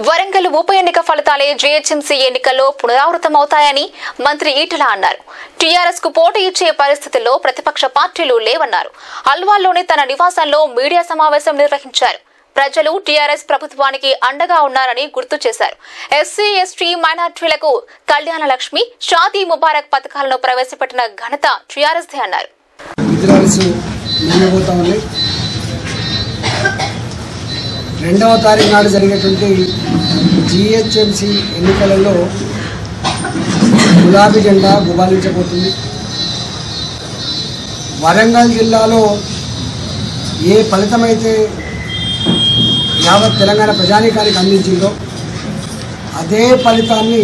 వరంగల్ ఉప ఎన్నిక ఫలితాలే జీహెచ్ఎంసీ ఎన్నికల్లో పునరావృతమవుతాయని మంత్రి ఈటల అన్నారు. టీఆర్ఎస్ కు పోటీ ఇచ్చే పరిస్థితుల్లో ప్రతిపక్ష పార్టీలు లేవన్నారు. అల్వాల్లోని తన నివాసంలో మీడియా సమావేశం నిర్వహించారు. ప్రజలు టీఆర్ఎస్ ప్రభుత్వానికి అండగా ఉన్నారని గుర్తు చేశారు. ఎస్సీ ఎస్టీ మైనార్టీలకు కళ్యాణ లక్ష్మి, షాదీ ముబారక్ పథకాలను ప్రవేశపెట్టిన ఘనత టీఆర్ఎస్ దే అన్నారు. 2వ తారీఖు నాడు జరిగేటువంటి జీహెచ్ఎంసీ ఎన్నికలలో గులాబీ జెండా గుబాలించబోతుంది. వరంగల్ జిల్లాలో ఏ ఫలితమైతే యావత్ తెలంగాణ ప్రజానీకానికి అందించిందో అదే ఫలితాన్ని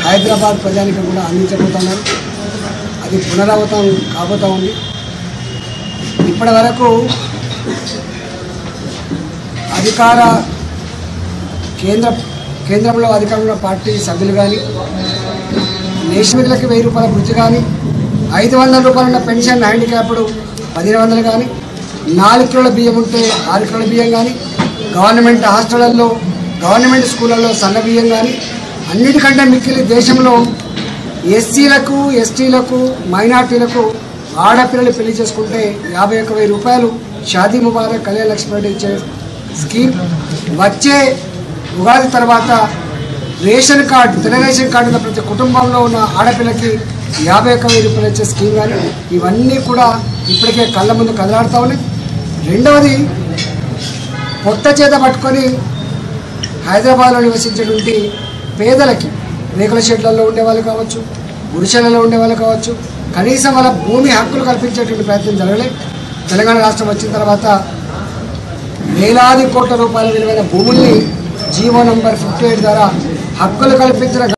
హైదరాబాద్ ప్రజానీకం కూడా అందించబోతున్నారు. అది పునరావృతం కాబోతూ ఉంది. ఇప్పటి వరకు కేంద్రంలో అధికారంలో పార్టీ సభ్యులు కానీ, నేషనల్కి 1000 రూపాయల వృత్తి కానీ, 500 రూపాయలు ఉన్న పెన్షన్ హ్యాండిక్యాప్డ్ 1500 కానీ, 4 కిలోల బియ్యం ఉంటే 6 కిలోల బియ్యం కానీ, గవర్నమెంట్ హాస్టళ్లలో గవర్నమెంట్ స్కూళ్ళల్లో సన్న బియ్యం కానీ, అన్నిటికంటే మిక్కిలి దేశంలో ఎస్సీలకు ఎస్టీలకు మైనార్టీలకు ఆడపిల్లలు పెళ్లి చేసుకుంటే 51,000 రూపాయలు షాదీ ముబారక్ కళ్యాణ లక్ష్మి ఇచ్చే స్కీమ్, వచ్చే ఉగాది తర్వాత రేషన్ కార్డు, తెల్ల రేషన్ కార్డు ఉన్న ప్రతి కుటుంబంలో ఉన్న ఆడపిల్లకి 51,000 రూపాయలు ఇచ్చే స్కీమ్ కానీ, ఇవన్నీ కూడా ఇప్పటికే కళ్ళ ముందు కదలాడుతూ ఉన్నాయి. రెండవది, పొట్ట చేత పట్టుకొని హైదరాబాద్లో నివసించేటువంటి పేదలకి, రేకుల షెడ్లలో ఉండేవాళ్ళు కావచ్చు, గుడిసెలలో ఉండేవాళ్ళు కావచ్చు, కనీసం వాళ్ళ భూమి హక్కులు కల్పించేటువంటి ప్రయత్నం జరగలేదు. తెలంగాణ రాష్ట్రం వచ్చిన తర్వాత వేలాది కోట్ల రూపాయల విలువైన భూముల్ని జీవో నంబర్ 58 ద్వారా హక్కులు కల్పించిన